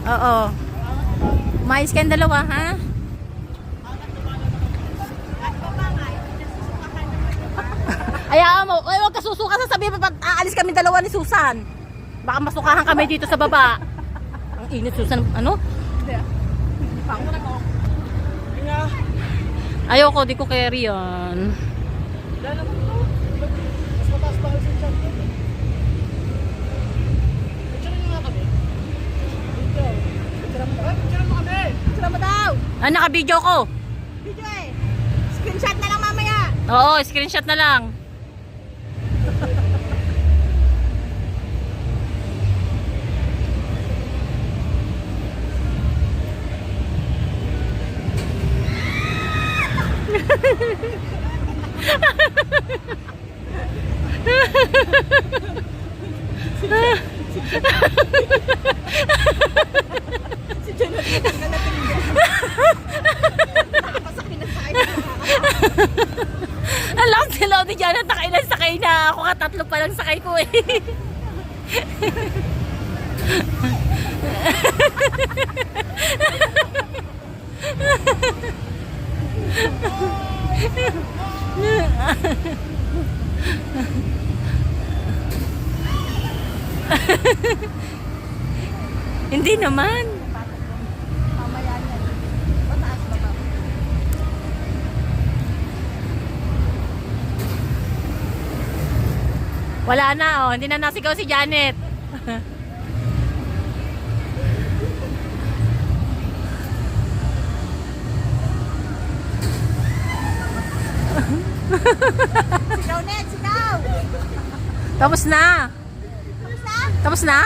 Oo. Mais kayong dalawa, ha? Ayaw mo. Ay, huwag ka susuka. Sasabihin pa pag aalis kami dalawa ni Susan. Baka masukahan kami dito sa baba. Ang init, Susan. Ano? Ayoko, di ko carry yan. Mas mataas pa kasi siya. Picture nyo nga kami. Picture mo kami. Sila mo daw. Ah, naka-video ko. Video eh. Screenshot na lang mamaya. Oo, screenshot na lang. Si Jonathan na natin. Nakapasakin na sa akin. Alam sila ni Janet, nakailan sakay na. Ako nga tatlo pa lang sakay ko eh. Hindi naman. Mamaya yan. Mataas ba ba? Wala na oh, hindi na nasigaw si Janet. Sigaw net, sigaw. Tapos na. Tapos na? Tapos na?